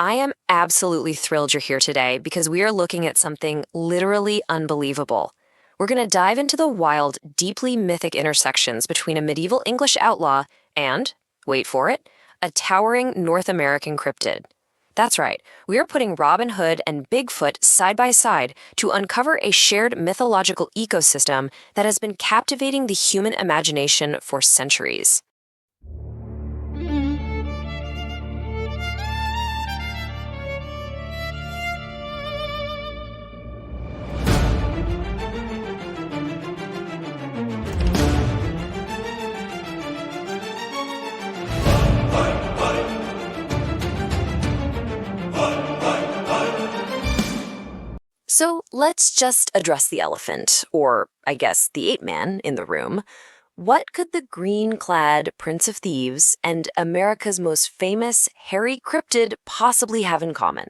I am absolutely thrilled you're here today because we are looking at something literally unbelievable. We're going to dive into the wild, deeply mythic intersections between a medieval English outlaw and, wait for it, a towering North American cryptid. That's right, we are putting Robin Hood and Bigfoot side by side to uncover a shared mythological ecosystem that has been captivating the human imagination for centuries. So let's just address the elephant, or I guess the ape man, in the room. What could the green-clad Prince of Thieves and America's most famous hairy cryptid possibly have in common?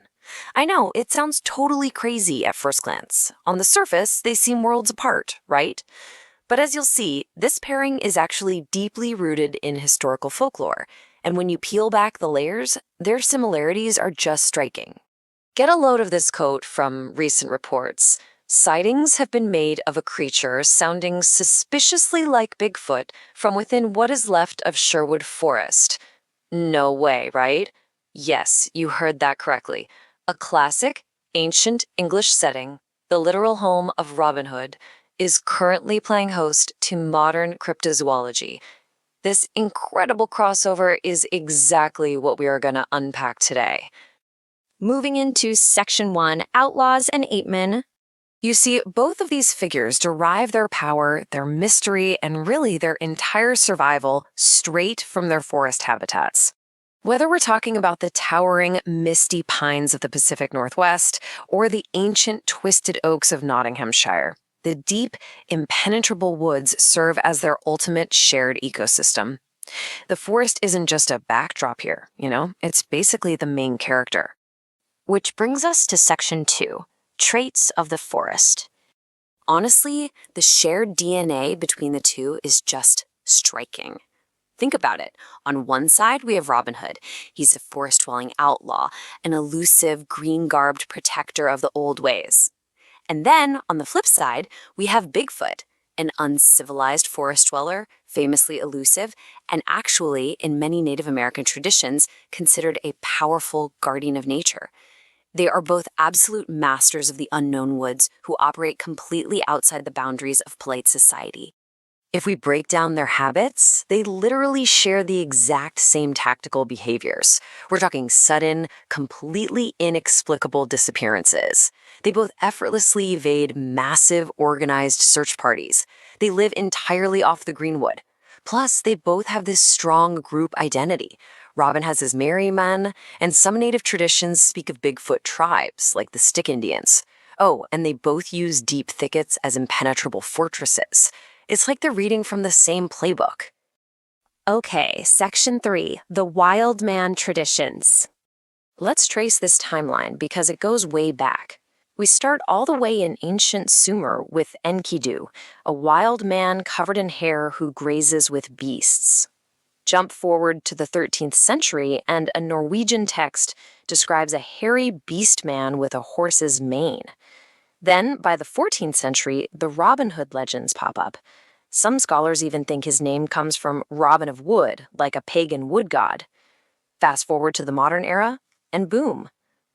I know, it sounds totally crazy at first glance. On the surface, they seem worlds apart, right? But as you'll see, this pairing is actually deeply rooted in historical folklore, and when you peel back the layers, their similarities are just striking. Get a load of this quote from recent reports. Sightings have been made of a creature sounding suspiciously like Bigfoot from within what is left of Sherwood Forest. No way, right? Yes, you heard that correctly. A classic, ancient English setting, the literal home of Robin Hood, is currently playing host to modern cryptozoology. This incredible crossover is exactly what we are going to unpack today. Moving into Section 1, Outlaws and Apemen. You see, both of these figures derive their power, their mystery, and really their entire survival straight from their forest habitats. Whether we're talking about the towering, misty pines of the Pacific Northwest or the ancient twisted oaks of Nottinghamshire, the deep, impenetrable woods serve as their ultimate shared ecosystem. The forest isn't just a backdrop here, it's basically the main character. Which brings us to Section 2, Traits of the Forest. Honestly, the shared DNA between the two is just striking. Think about it. On one side, we have Robin Hood. He's a forest-dwelling outlaw, an elusive, green-garbed protector of the old ways. And then, on the flip side, we have Bigfoot, an uncivilized forest dweller, famously elusive, and actually, in many Native American traditions, considered a powerful guardian of nature. They are both absolute masters of the unknown woods who operate completely outside the boundaries of polite society. If we break down their habits, they literally share the exact same tactical behaviors. We're talking sudden, completely inexplicable disappearances. They both effortlessly evade massive, organized search parties. They live entirely off the greenwood. Plus, they both have this strong group identity. Robin has his merry men, and some native traditions speak of Bigfoot tribes, like the Stick Indians. Oh, and they both use deep thickets as impenetrable fortresses. It's like they're reading from the same playbook. Okay, Section 3, the Wild Man Traditions. Let's trace this timeline because it goes way back. We start all the way in ancient Sumer with Enkidu, a wild man covered in hair who grazes with beasts. Jump forward to the 13th century, and a Norwegian text describes a hairy beast man with a horse's mane. Then, by the 14th century, the Robin Hood legends pop up. Some scholars even think his name comes from Robin of Wood, like a pagan wood god. Fast forward to the modern era, and boom,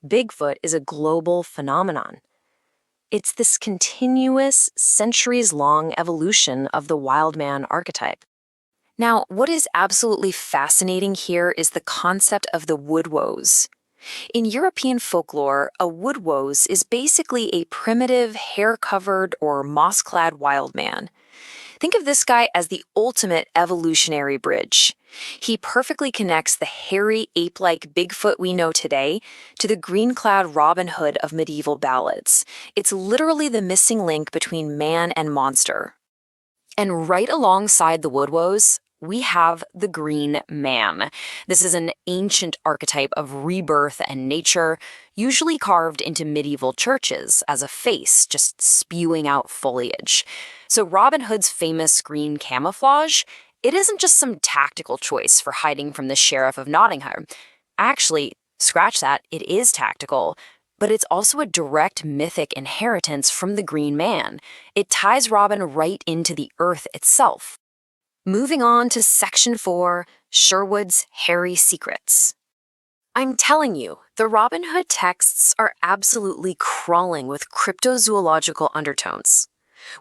Bigfoot is a global phenomenon. It's this continuous, centuries-long evolution of the wild man archetype. Now, what is absolutely fascinating here is the concept of the Woodwose. In European folklore, a Woodwose is basically a primitive, hair-covered or moss-clad wild man. Think of this guy as the ultimate evolutionary bridge. He perfectly connects the hairy, ape-like Bigfoot we know today to the green-clad Robin Hood of medieval ballads. It's literally the missing link between man and monster. And right alongside the Woodwose, we have the Green Man. This is an ancient archetype of rebirth and nature, usually carved into medieval churches as a face just spewing out foliage. So Robin Hood's famous green camouflage, it isn't just some tactical choice for hiding from the sheriff of Nottingham. Actually, Scratch that, it is tactical, but it's also a direct mythic inheritance from the Green Man. It ties Robin right into the earth itself. Moving on to Section 4, Sherwood's Hairy Secrets. I'm telling you, the Robin Hood texts are absolutely crawling with cryptozoological undertones.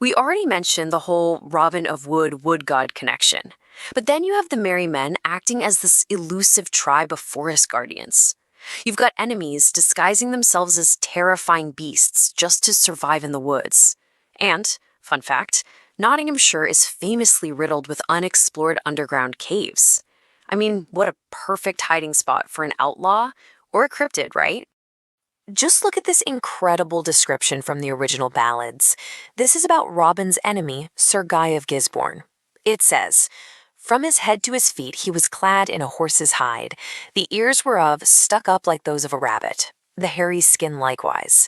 We already mentioned the whole Robin of wood god connection, but then you have the merry men acting as this elusive tribe of forest guardians. You've got enemies disguising themselves as terrifying beasts just to survive in the woods. And, fun fact, Nottinghamshire is famously riddled with unexplored underground caves. I mean, what a perfect hiding spot for an outlaw or a cryptid, right? Just look at this incredible description from the original ballads. This is about Robin's enemy, Sir Guy of Gisborne. It says, "From his head to his feet he was clad in a horse's hide. The ears whereof stuck up like those of a rabbit, the hairy skin likewise."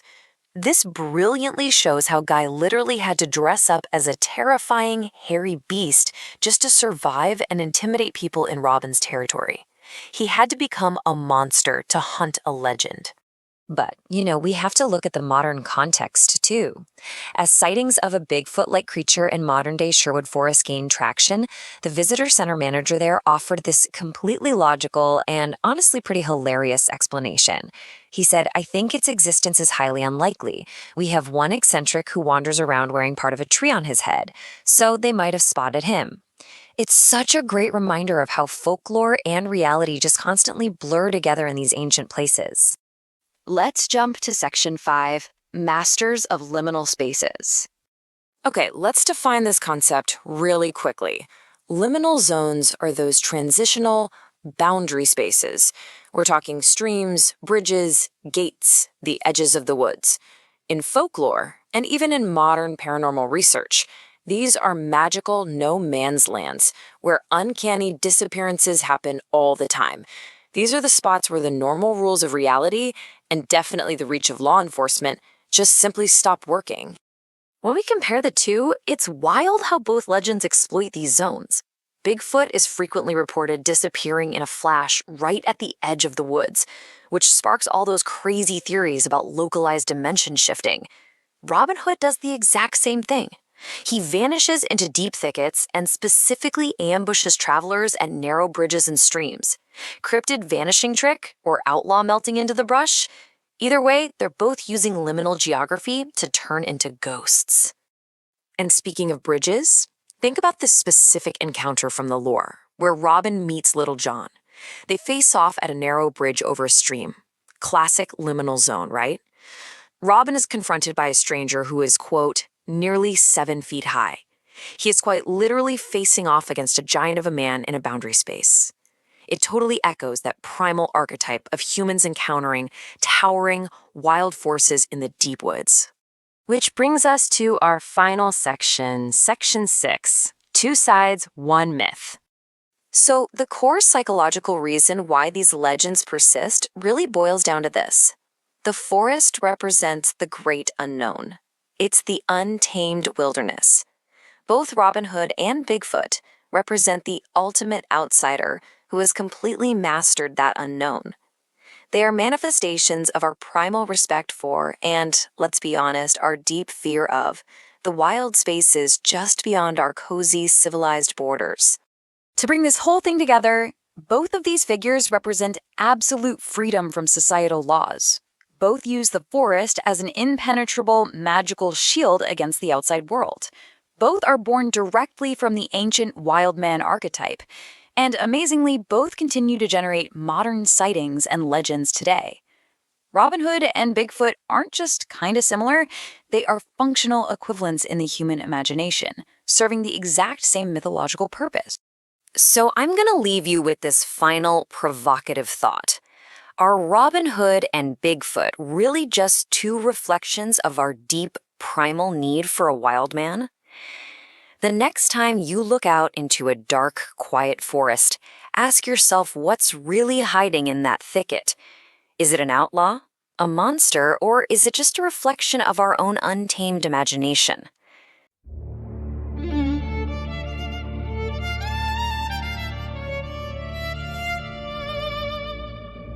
This brilliantly shows how Guy literally had to dress up as a terrifying, hairy beast just to survive and intimidate people in Robin's territory. He had to become a monster to hunt a legend. But, we have to look at the modern context, too. As sightings of a Bigfoot-like creature in modern-day Sherwood Forest gained traction, the visitor center manager there offered this completely logical and honestly pretty hilarious explanation. He said, "I think its existence is highly unlikely. We have one eccentric who wanders around wearing part of a tree on his head, so they might have spotted him." It's such a great reminder of how folklore and reality just constantly blur together in these ancient places. Let's jump to Section 5, Masters of Liminal Spaces. Okay, let's define this concept really quickly. Liminal zones are those transitional boundary spaces. We're talking streams, bridges, gates, the edges of the woods. In folklore, and even in modern paranormal research, these are magical no-man's lands where uncanny disappearances happen all the time. These are the spots where the normal rules of reality, and definitely the reach of law enforcement, just simply stop working. When we compare the two, it's wild how both legends exploit these zones. Bigfoot is frequently reported disappearing in a flash right at the edge of the woods, which sparks all those crazy theories about localized dimension shifting. Robin Hood does the exact same thing. He vanishes into deep thickets and specifically ambushes travelers at narrow bridges and streams. Cryptid vanishing trick or outlaw melting into the brush? Either way, they're both using liminal geography to turn into ghosts. And speaking of bridges, think about this specific encounter from the lore, where Robin meets Little John. They face off at a narrow bridge over a stream. Classic liminal zone, right? Robin is confronted by a stranger who is, quote, nearly 7 feet high. He is quite literally facing off against a giant of a man in a boundary space. It totally echoes that primal archetype of humans encountering towering, wild forces in the deep woods. Which brings us to our final section, Section 6, Two Sides, One Myth. So the core psychological reason why these legends persist really boils down to this. The forest represents the great unknown. It's the untamed wilderness. Both Robin Hood and Bigfoot represent the ultimate outsider who has completely mastered that unknown. They are manifestations of our primal respect for, and, let's be honest, our deep fear of, the wild spaces just beyond our cozy, civilized borders. To bring this whole thing together, both of these figures represent absolute freedom from societal laws. Both use the forest as an impenetrable, magical shield against the outside world. Both are born directly from the ancient wild man archetype. And amazingly, both continue to generate modern sightings and legends today. Robin Hood and Bigfoot aren't just kinda similar, they are functional equivalents in the human imagination, serving the exact same mythological purpose. So I'm gonna leave you with this final provocative thought. Are Robin Hood and Bigfoot really just two reflections of our deep, primal need for a wild man? The next time you look out into a dark, quiet forest, ask yourself what's really hiding in that thicket. Is it an outlaw, a monster, or is it just a reflection of our own untamed imagination?